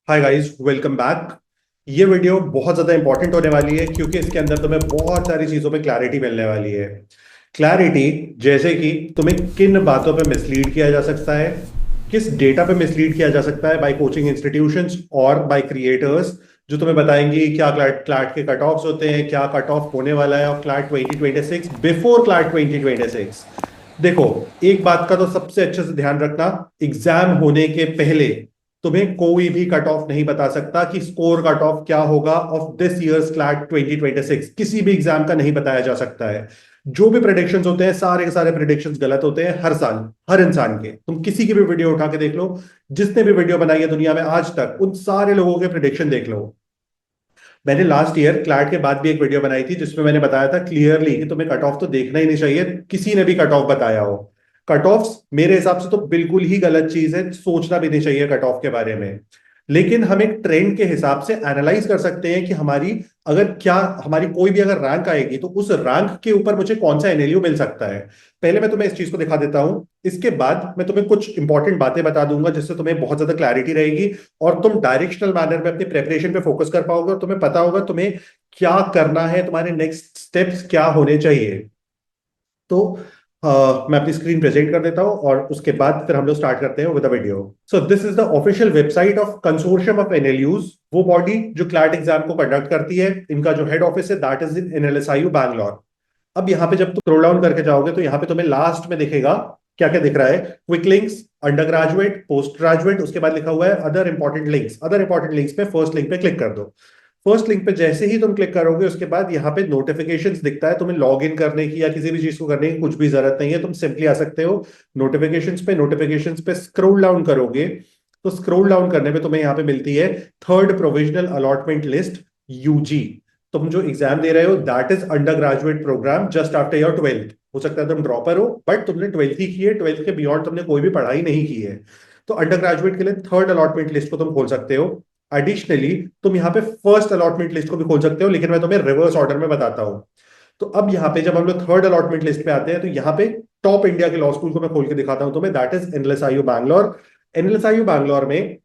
Hi guys, welcome back. ये video बहुत ज़्यादा इंपॉर्टेंट होने वाली है क्योंकि इसके अंदर तुम्हें बहुत सारी चीज़ों पे क्लैरिटी मिलने वाली है। क्लैरिटी जैसे कि तुम्हें किन बातों पे मिसलीड किया जा सकता है, किस डेटा पे मिसलीड किया जा सकता है बाय कोचिंग इंस्टीट्यूशंस और बाय क्रिएटर्स, जो तुम्हें बताएंगी क्या क्लैट क्लैट के कट ऑफ्स होते हैं, क्या कट ऑफ होने वाला है और क्लैट 2026 बिफोर क्लैट 2026। देखो, एक बात का तो सबसे अच्छे से ध्यान रखना। एग्जाम होने के पहले तुम्हें कोई भी कट ऑफ नहीं बता सकता कि स्कोर कट ऑफ क्या होगा ऑफ दिस ईयर्स क्लैट 2026। किसी भी एग्जाम का नहीं बताया जा सकता है। जो भी प्रेडिक्शंस होते हैं, सारे के सारे प्रेडिक्शंस गलत होते हैं हर साल। हर इंसान के, तुम किसी की भी वीडियो उठा के देख लो, जिसने भी वीडियो बनाई है दुनिया में आज तक, उन सारे लोगों के प्रिडिक्शन देख लो। मैंने लास्ट ईयर क्लैट के बाद भी एक वीडियो बनाई थी जिसमें मैंने बताया था क्लियरली कि तुम्हें कट ऑफ तो देखना ही नहीं चाहिए, किसी ने भी कट ऑफ बताया हो। कट ऑफ मेरे हिसाब से तो बिल्कुल ही गलत चीज है, सोचना भी नहीं चाहिए कट ऑफ के बारे में। लेकिन हम एक ट्रेंड के हिसाब से एनालाइज कर सकते हैं कि हमारी, अगर क्या हमारी कोई भी अगर रैंक आएगी तो उस रैंक के ऊपर मुझे कौन सा एनएलयू मिल सकता है। पहले मैं तुम्हें इस चीज को दिखा देता हूं, इसके बाद मैं तुम्हें कुछ इंपॉर्टेंट बातें बता दूंगा जिससे तुम्हें बहुत ज्यादा क्लैरिटी रहेगी और तुम डायरेक्शनल मैनर में अपनी प्रेपरेशन पे फोकस कर पाओगे और तुम्हें पता होगा तुम्हें क्या करना है, तुम्हारे नेक्स्ट स्टेप्स क्या होने चाहिए। तो मैं अपनी स्क्रीन प्रेजेंट कर देता हूं और उसके बाद फिर हम लोग स्टार्ट करते हैं with the video. So this is the official website of consortium of NLUs, वो बॉडी जो क्लैट एग्जाम को कंडक्ट करती है। इनका जो हेड ऑफिस है that is in NLSIU Bangalore. अब यहाँ पे जब तुम स्क्रॉल डाउन करके जाओगे तो यहाँ पे तुम्हें लास्ट में दिखेगा, क्या क्या दिख रहा है, quick links, under graduate, post graduate, उसके बाद लिखा हुआ है other important links. Other important links पे फर्स्ट लिंक पे क्लिक कर दो। फर्स्ट लिंक पे जैसे ही तुम क्लिक करोगे उसके बाद यहाँ पे नोटिफिकेशंस दिखता है। तुम्हें लॉग इन करने की या किसी भी चीज को करने की कुछ भी जरूरत नहीं है, तुम सिंपली आ सकते हो नोटिफिकेशंस पे स्क्रॉल डाउन करोगे तो स्क्रॉल डाउन करने पे तुम्हें यहाँ पे मिलती है third provisional allotment list, UG. तुम जो एग्जाम दे रहे हो that is undergraduate program just after your twelfth. हो सकता है तुम ड्रॉपर हो बट तुमने ट्वेल्थ ही की है, ट्वेल्थ के बियॉन्ड तुमने कोई भी पढ़ाई नहीं की है। तो अंडर ग्रेजुएट के लिए थर्ड अलॉटमेंट लिस्ट को तुम खोल सकते हो। एडिशनली तुम यहाँ पे फर्स्ट अलॉटमेंट लिस्ट को भी खोल सकते हो, लेकिन मैं तुम्हें रिवर्स ऑर्डर में बताता हूँ। तो अब यहाँ पे जब हम लोग थर्ड अलॉटमेंट लिस्ट पे आते हैं तो यहाँ पे टॉप इंडिया के लॉ स्कूल को मैं खोल के दिखाता हूँ तुम्हें, that is NLSIU Bangalore. NLSIU Bangalore में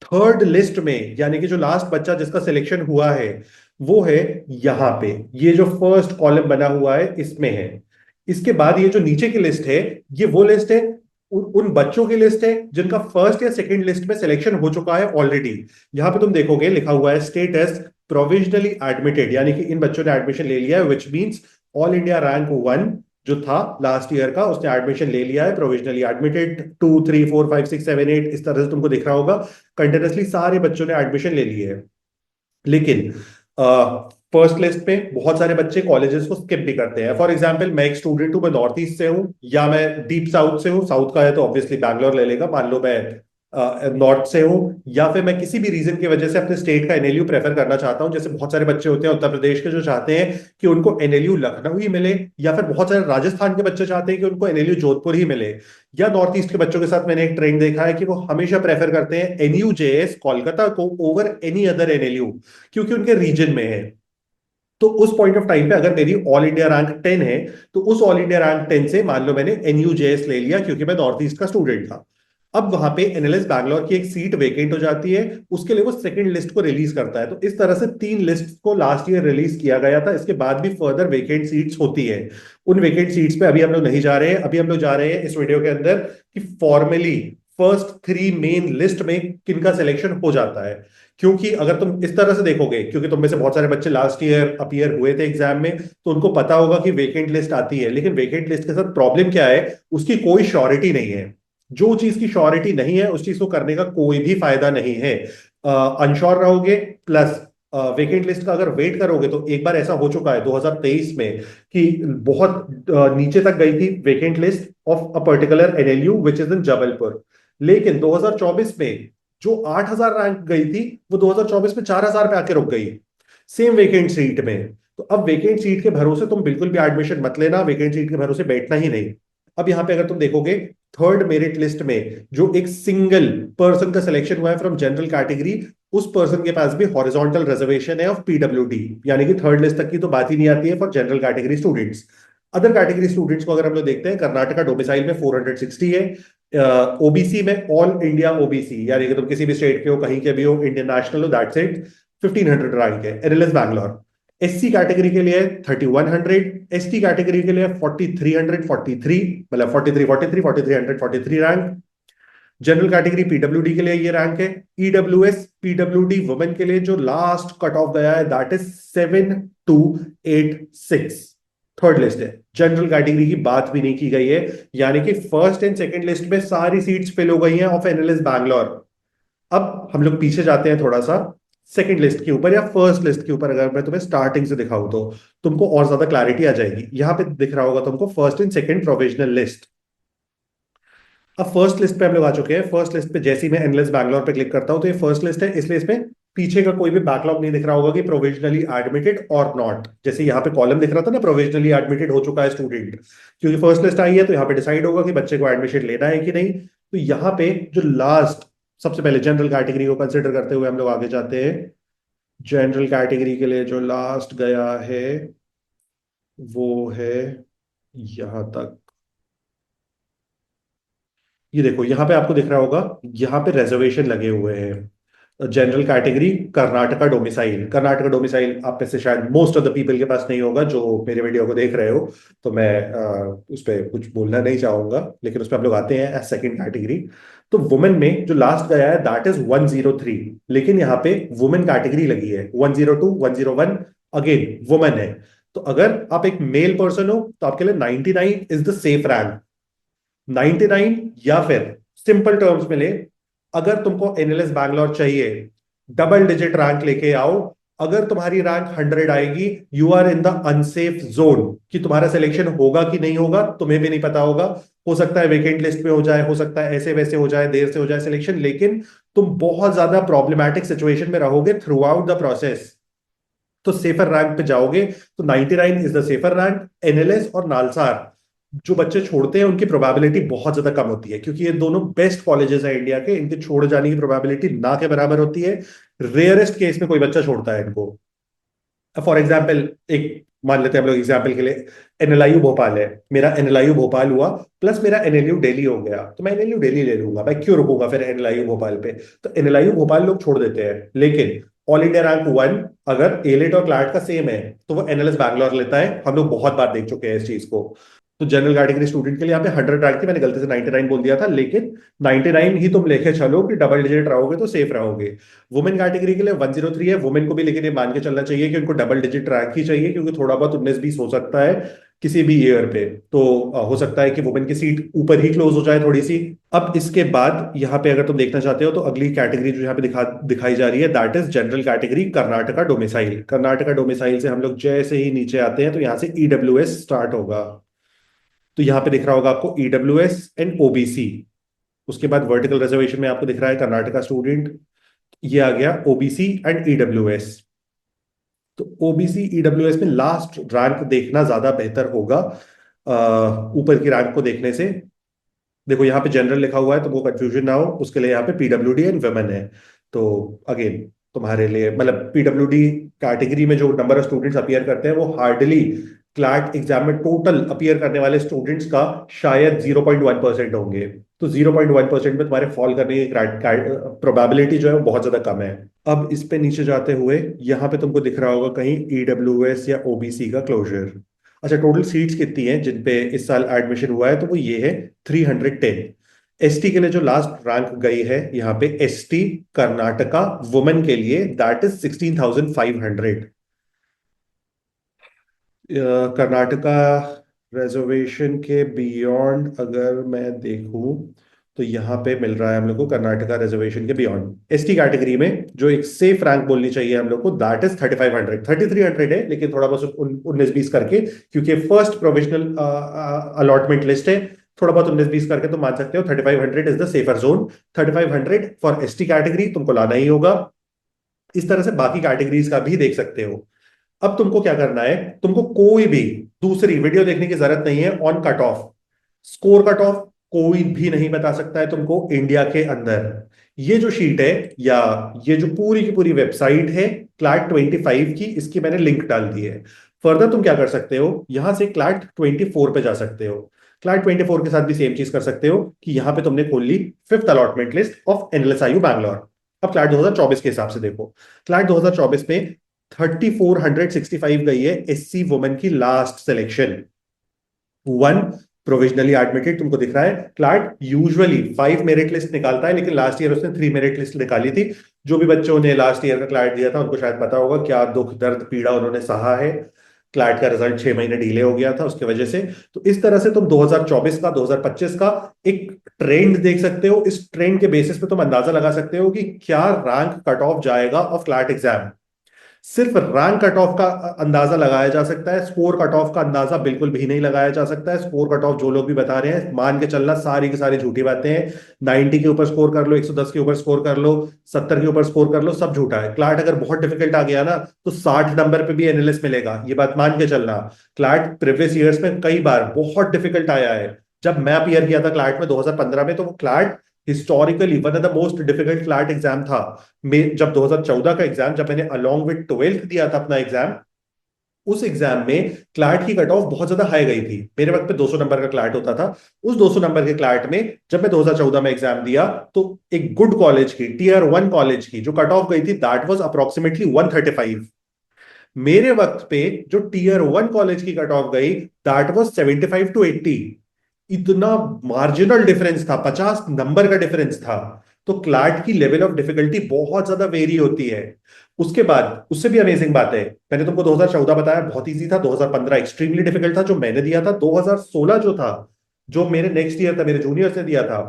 थर्ड लिस्ट में, यानी कि जो लास्ट बच्चा जिसका सिलेक्शन हुआ है वो है यहाँ पे, ये जो फर्स्ट कॉलम बना हुआ है इसमें है। इसके बाद ये जो नीचे की लिस्ट है, ये वो लिस्ट है, उन बच्चों की लिस्ट है जिनका फर्स्ट या सेकंड लिस्ट में सिलेक्शन हो चुका है ऑलरेडी। यहां पे तुम देखोगे लिखा हुआ है स्टेटस प्रोविजनली एडमिटेड, यानी कि इन बच्चों ने एडमिशन ले लिया है, which means all India rank one जो था लास्ट ईयर का उसने एडमिशन ले लिया है, प्रोविजनली एडमिटेड 2 3 4 5 6 7 8 इस तरह से तुमको दिख रहा होगा। कंटिन्यूसली सारे बच्चों ने एडमिशन ले लिए है। लेकिन फर्स्ट लिस्ट पे बहुत सारे बच्चे कॉलेजेस को स्किप भी करते हैं। फॉर एग्जांपल मैं एक स्टूडेंट हूं, मैं नॉर्थ ईस्ट से हूं या मैं डीप साउथ से हूं, साउथ का है तो ऑब्वियसली बैंगलोर ले लेगा, मान लो मैं नॉर्थ से हूं, या फिर मैं किसी भी रीजन की वजह से अपने स्टेट का एनएलयू प्रेफर करना चाहता हूं। जैसे बहुत सारे बच्चे होते हैं उत्तर प्रदेश के जो चाहते हैं कि उनको एनएलयू लखनऊ ही मिले, या फिर बहुत सारे राजस्थान के बच्चे चाहते हैं कि उनको एनएलयू जोधपुर ही मिले, या नॉर्थ ईस्ट के बच्चों के साथ मैंने एक ट्रेंड देखा है कि वो हमेशा प्रेफर करते हैं एनयू जेएस कोलकाता को ओवर एनी अदर एनएलयू, क्योंकि उनके रीजन में है। तो उस पॉइंट ऑफ टाइम पे अगर मेरी ऑल इंडिया रैंक 10 है तो उस ऑल इंडिया रैंक 10 से मान लो मैंने एनयूजेएस ले लिया क्योंकि मैं नॉर्थ ईस्ट का स्टूडेंट था। अब वहां पे एनएलएस बैंगलोर की एक सीट वेकेंट हो जाती है, उसके लिए वो सेकंड लिस्ट को रिलीज करता है। तो इस तरह से तीन लिस्ट को लास्ट ईयर रिलीज किया गया था, इसके बाद भी फर्दर वेकेंट सीट्स होती है। उन वेकेंट सीट्स पे अभी हम लोग नहीं जा रहे हैं, अभी हम लोग जा रहे हैं इस वीडियो के अंदर कि formally first three main list में किनका सिलेक्शन हो जाता है। क्योंकि अगर तुम इस तरह से देखोगे, क्योंकि तुम में से बहुत सारे बच्चे लास्ट ईयर अपीयर हुए थे एग्जाम में, तो उनको पता होगा कि वेकेंट लिस्ट आती है, लेकिन वेकेंट लिस्ट के साथ प्रॉब्लम क्या है, उसकी कोई श्योरिटी नहीं है। जो चीज की श्योरिटी नहीं है उस चीज को करने का कोई भी फायदा नहीं है। अनश्योर रहोगे, प्लस वेकेंट लिस्ट का अगर वेट करोगे तो एक बार ऐसा हो चुका है 2023 में कि बहुत नीचे तक गई थी vacant list of a particular NLU which is in Jabalpur. लेकिन 2024 में जो 8,000 रैंक गई थी वो 2024 में 4,000 पे आके रुक गई, सेम वेकेंट सीट में। तो अब वेकेंट सीट के भरोसे तुम बिल्कुल भी एडमिशन मत लेना, वेकेंट सीट के भरोसे बैठना ही नहीं। अब यहाँ पे अगर तुम देखोगे थर्ड मेरिट लिस्ट में जो एक सिंगल पर्सन का सिलेक्शन हुआ है फ्रॉम जनरल कैटेगरी, उस पर्सन के पास भी हॉरिजॉन्टल रिजर्वेशन है ऑफ पीडब्ल्यूडी, यानी कि थर्ड लिस्ट तक की तो बात ही नहीं आती है for general category students. Other category students को अगर हम लोग देखते हैं, कर्नाटका डोमिसाइल में 460 है, ओबीसी में ऑल इंडिया ओबीसी, यानी कि तुम किसी भी स्टेट के हो, कहीं के भी हो, इंडियन नेशनल हो, दैट्स इट, 1500 रैंक है। एनएलएस बैंगलोर। एससी कैटेगरी के लिए 3100, एसटी कैटेगरी के लिए 4343, मतलब 43 रैंक। जनरल कैटेगरी पीडब्ल्यूडी के लिए ये रैंक है। ईडब्ल्यूएस पीडब्ल्यूडी वुमेन के लिए जो लास्ट कट ऑफ गया है दैट इज 7286, थर्ड लिस्ट है। जनरल कैटेगरी की बात भी नहीं की गई है, यानी कि फर्स्ट एंड सेकंड लिस्ट में सारी सीट्स फिल हो गई हैं ऑफ एनएलएस बैंगलोर। अब हम लोग पीछे जाते हैं थोड़ा सा, सेकंड लिस्ट के ऊपर या फर्स्ट लिस्ट के ऊपर अगर मैं तुम्हें स्टार्टिंग से दिखाऊं तो तुमको और ज्यादा क्लैरिटी आ जाएगी। यहां पे दिख रहा होगा तुमको first and second provisional list. अब फर्स्ट लिस्ट पे हम लोग आ चुके हैं। फर्स्ट लिस्ट पे जैसे ही मैं एनलेस बैंगलोर पे क्लिक करता हूं तो ये फर्स्ट लिस्ट है, इसलिए इसमें पीछे का कोई भी बैकलॉग नहीं दिख रहा होगा कि प्रोविजनली एडमिटेड और नॉट। जैसे यहाँ पे कॉलम दिख रहा था ना, प्रोविजनली एडमिटेड हो चुका है स्टूडेंट, क्योंकि फर्स्ट लिस्ट आई है तो यहाँ पे डिसाइड होगा कि बच्चे को एडमिशन लेना है कि नहीं। तो यहाँ पे जो लास्ट, सबसे पहले जनरल कैटेगरी को कंसिडर करते हुए हम लोग आगे जाते हैं। जनरल कैटेगरी के लिए जो लास्ट गया है वो है यहां तक। ये देखो यहाँ पे आपको दिख रहा होगा, यहाँ पे रिजर्वेशन लगे हुए हैं। General category Karnataka domicile. Karnataka domicile आप में से शायद मोस्ट ऑफ द पीपल के पास नहीं होगा जो मेरे वीडियो को देख रहे हो, तो मैं उस पर कुछ बोलना नहीं चाहूंगा, लेकिन उस पर हम लोग आते हैं एज सेकंड कैटेगरी। तो वुमेन में जो लास्ट गया है दैट इज 103, लेकिन यहाँ पे वुमेन कैटेगरी लगी है 102, 101, अगेन वुमेन है। तो अगर आप एक मेल पर्सन हो तो आपके लिए 99 इज द सेफ रैंक। 99, या फिर सिंपल टर्म्स में ले, अगर तुमको एनएलएस बैंगलोर चाहिए, डबल डिजिट रैंक लेके आओ। अगर तुम्हारी रैंक 100 आएगी, you are in the unsafe zone, कि तुम्हारा सिलेक्शन होगा कि नहीं होगा तुम्हें भी नहीं पता होगा। हो सकता है वेकेंट लिस्ट में हो जाए, हो सकता है ऐसे वैसे हो जाए, देर से हो जाए सिलेक्शन, लेकिन तुम बहुत ज्यादा प्रॉब्लमैटिक सिचुएशन में रहोगे थ्रू आउट द प्रोसेस। तो सेफर रैंक पे जाओगे तो 99 is the safer rank. NLS और नालसार जो बच्चे छोड़ते हैं उनकी प्रोबेबिलिटी बहुत ज्यादा कम होती है, क्योंकि ये दोनों बेस्ट कॉलेजेस हैं इंडिया के, इनके छोड़ जाने की प्रोबेबिलिटी ना के बराबर होती है। रेयरेस्ट केस में कोई बच्चा छोड़ता है इनको। फॉर एग्जाम्पल, एक मान लेते हैं हम लोग एग्जाम्पल के लिए, एनएलआईयू भोपाल है, मेरा एनएलआईयू भोपाल हुआ प्लस मेरा एनएलयू दिल्ली हो गया, तो मैं एनएलयू दिल्ली ले लूंगा, मैं क्यों रुकूंगा फिर एनएलआईयू भोपाल पे। तो एनएलआईयू भोपाल लोग छोड़ देते हैं, लेकिन ऑल इंडिया रैंक 1 अगर एलेट और क्लैट का सेम है तो वो एनएलएस बैंगलोर लेता है। हम लोग बहुत बार देख चुके हैं इस चीज को। तो जनरल कैटेगरी स्टूडेंट के लिए यहाँ पे 100 रैंक थी, मैंने गलती से 99 बोल दिया था, लेकिन 99 ही तुम लेके चलो कि डबल डिजिट रहोगे तो सेफ रहोगे। वुमेन कैटेगरी के लिए 103 है, वुमेन को भी लेकिन ये मान के चलना चाहिए कि उनको डबल डिजिट रैंक ही चाहिए, क्योंकि थोड़ा बहुत 19-20 हो सकता है किसी भी ईयर पे। तो हो सकता है कि वुमेन की सीट ऊपर ही क्लोज हो जाए थोड़ी सी। अब इसके बाद यहाँ पे अगर तुम देखना चाहते हो तो अगली कैटेगरी जो यहाँ पे दिखाई जा रही है that is general category Karnataka domicile. Karnataka domicile से हम लोग जैसे ही नीचे आते हैं तो यहाँ से ईडब्ल्यूएस स्टार्ट होगा। तो यहाँ पे दिख रहा होगा आपको ईडब्ल्यूएस एंड ओबीसी। उसके बाद वर्टिकल रिजर्वेशन में आपको दिख रहा है कर्नाटका स्टूडेंट। ये आ गया ओबीसी एंड ईडब्ल्यूएस। तो ओबीसी ईडब्ल्यूएस में लास्ट रैंक देखना ज्यादा बेहतर होगा ऊपर की रैंक को देखने से। देखो यहाँ पे जनरल लिखा हुआ है तो वो कंफ्यूजन ना हो उसके लिए यहाँ पे पीडब्ल्यूडी एंड वुमेन है। तो अगेन तुम्हारे लिए मतलब पीडब्ल्यूडी कैटेगरी में जो नंबर ऑफ स्टूडेंट्स अपीयर करते हैं वो हार्डली क्लैट एग्जाम में टोटल अपीयर करने वाले स्टूडेंट्स का शायद 0.1% होंगे। तो 0.1% में तुम्हारे फॉल करने की प्रोबेबिलिटी जो है वो बहुत ज्यादा कम है। अब इस पे नीचे जाते हुए यहाँ पे तुमको दिख रहा होगा कहीं ईडब्ल्यूएस या ओबीसी का क्लोजर। अच्छा, टोटल सीट्स कितनी हैं जिन पे इस साल एडमिशन हुआ है, तो वो ये है 310। एसटी के लिए जो लास्ट रैंक गई है यहाँ पे एसटी कर्नाटका वुमेन के लिए दैट इज 16,500। कर्नाटका रिजर्वेशन के बियॉन्ड अगर मैं देखूं तो यहाँ पे मिल रहा है हम लोग को कर्नाटका रिजर्वेशन के बियॉन्ड एसटी कैटेगरी में जो एक सेफ रैंक बोलनी चाहिए हम लोग को दैट इज 3500। 3300 है, लेकिन थोड़ा बहुत 19-20 करके, क्योंकि फर्स्ट प्रोविजनल अलॉटमेंट लिस्ट है, थोड़ा बहुत 19-20 करके तुम मान सकते हो 3500 is the safer zone. 3500 for ST category तुमको लाना ही होगा। इस तरह से बाकी कैटेगरीज का भी देख सकते हो। अब तुमको क्या करना है, तुमको कोई भी दूसरी वीडियो देखने की जरूरत नहीं है on cut off. Score cut off कोई भी नहीं बता सकता है तुमको इंडिया के अंदर। ये जो शीट है या ये जो पूरी की पूरी वेबसाइट है क्लैट 25 की, इसकी मैंने लिंक डाल दी है। फर्दर तुम क्या कर सकते हो, यहां से क्लैट 24 पे जा सकते हो। क्लाइड 24 के साथ भी सेम चीज कर सकते हो कि यहाँ पे तुमने खोल ली fifth allotment list of NLSIU Bangalore. अब क्लाइड 2024 के हिसाब से देखो, क्लाइड 2024 में 3465 गई है एससी वुमेन की last selection. One provisionally admitted तुमको दिख रहा है। क्लार्क यूजुअली 5 मेरिट लिस्ट निकालता है, लेकिन लास्ट ईयर उसने 3 मेरिट लिस्ट निकाली थी। जो भी बच्चों ने लास्ट ईयर का क्लार्क दिया था उनको शायद पता होगा क्या दुख दर्द पीड़ा उन्होंने सहा है। क्लार्क का रिजल्ट 6 महीने डिले हो गया था उसकी वजह से। तो इस तरह से तुम 2024 का 2025 का एक ट्रेंड देख सकते हो। इस ट्रेंड के बेसिस पे तुम अंदाजा लगा सकते हो कि क्या रैंक कट ऑफ जाएगा ऑफ क्लार्क एग्जाम। सिर्फ रैंक कट ऑफ का अंदाजा लगाया जा सकता है, स्कोर कट ऑफ का अंदाजा बिल्कुल भी नहीं लगाया जा सकता है। स्कोर कट ऑफ जो लोग भी बता रहे हैं मान के चलना सारी की सारी झूठी बातें हैं। 90 के ऊपर स्कोर कर लो, 110 के ऊपर स्कोर कर लो, 70 के ऊपर स्कोर कर लो, सब झूठा है। क्लाट अगर बहुत डिफिकल्ट आ गया ना तो 60 नंबर पे भी एनालिस्ट मिलेगा, ये बात मान के चलना। क्लाट प्रीवियस ईयर्स में कई बार बहुत डिफिकल्ट आया है। जब मैं अपीयर किया था क्लाट में 2015 में, तो वो CLAT historically one of the most difficult CLAT exam था। जब 2014 का एग्जाम, जब मैंने अलोंग विद 12th दिया था अपना एग्जाम, उस एग्जाम में क्लाट की कट ऑफ बहुत ज्यादा हाई गई थी। मेरे वक्त पे 200 नंबर का क्लाट होता था। उस 200 नंबर के क्लाट में जब मैं 2014 में एग्जाम दिया तो एक गुड कॉलेज की, टीयर 1 कॉलेज की जो कट ऑफ गई थी दैट वाज अप्रोक्सीमेटली 135। मेरे वक्त पे जो टीयर 1 कॉलेज की कट ऑफ गई दैट वाज 75 टू 80। इतना मार्जिनल डिफरेंस था, 50 नंबर का डिफरेंस था। तो क्लाट की लेवल ऑफ डिफिकल्टी बहुत ज्यादा वेरी होती है। उसके बाद उससे भी अमेजिंग बात है, मैंने तुमको 2014 बताया बहुत इजी था, 2015 एक्सट्रीमली डिफिकल्ट था जो मैंने दिया था, 2016 जो था, जो मेरे नेक्स्ट ईयर था, मेरे जूनियर्स ने दिया था,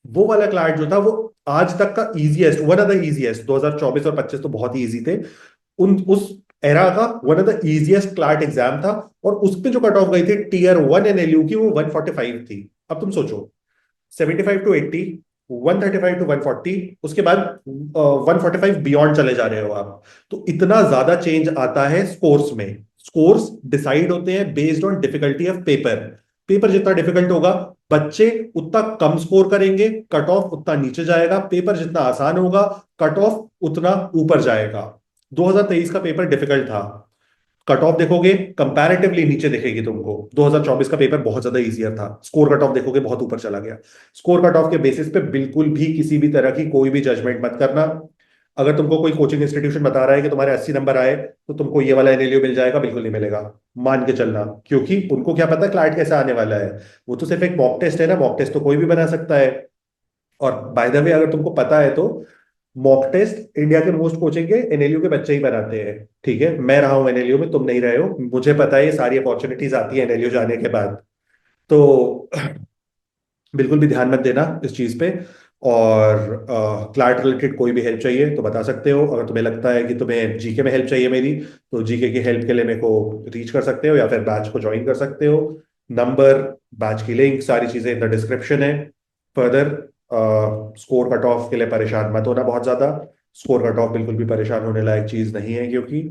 वो वाला क्लाट जो था वो आज तक का easiest, one of the easiest. 2024 और 25 तो बहुत ही इजी थे। उन उस एरा का one of the easiest CLAT exam था। और उस पे जो कट ऑफ गई थी टीयर 1 एनएलयू की, वो 145 थी। अब तुम सोचो, 75 टू 80, 135 टू 140, उसके बाद 145 बियॉन्ड चले जा रहे हो आप। तो इतना ज्यादा चेंज आता है स्कोर्स में। स्कोर्स डिसाइड होते हैं based on difficulty of paper. Paper जितना डिफिकल्ट होगा बच्चे उतना कम स्कोर करेंगे, कट ऑफ उतना नीचे जाएगा। पेपर जितना आसान होगा कट ऑफ उतना ऊपर जाएगा। 2023 का पेपर डिफिकल्ट था, कट ऑफ देखोगे कंपैरेटिवली नीचे दिखेगी तुमको। 2024 का पेपर बहुत ज्यादा इजियर था, स्कोर कट ऑफ देखोगे बहुत ऊपर चला गया। स्कोर कट ऑफ के बेसिस पे बिल्कुल भी किसी भी तरह की कोई भी जजमेंट मत करना। अगर तुमको कोई कोचिंग इंस्टीट्यूशन बता रहा है कि तुम्हारे 80 नंबर आए तो तुमको ये वाला एनएलयू मिल जाएगा, बिल्कुल नहीं मिलेगा। मान के चलना, क्योंकि उनको क्या पता क्लाइंट कैसे आने वाला है। वो तो सिर्फ एक मॉक टेस्ट है ना, मॉक टेस्ट तो कोई भी बना सकता है। और बाय द वे अगर तुमको पता है तो मॉक टेस्ट इंडिया के मोस्ट कोचिंग के एनएलयू के बच्चे ही बनाते हैं। ठीक है, मैं रहा हूं एनएलयू में, तुम नहीं रहे हो, मुझे पता है ये सारी अपॉर्चुनिटीज आती है एनएलयू जाने के बाद। तो बिल्कुल भी ध्यान मत देना इस चीज पे। और क्लार्ट रिलेटेड कोई भी हेल्प चाहिए तो बता सकते हो। अगर तुम्हें लगता है कि तुम्हें जीके में हेल्प चाहिए मेरी, तो जीके की हेल्प के लिए मेरे को रीच कर सकते हो या फिर बैच को ज्वाइन कर सकते हो। नंबर, बैच की लिंक, सारी चीजें इन द डिस्क्रिप्शन है। फर्दर स्कोर कट ऑफ के लिए परेशान मत होना बहुत ज्यादा। स्कोर कट ऑफ बिल्कुल भी परेशान होने लायक चीज नहीं है, क्योंकि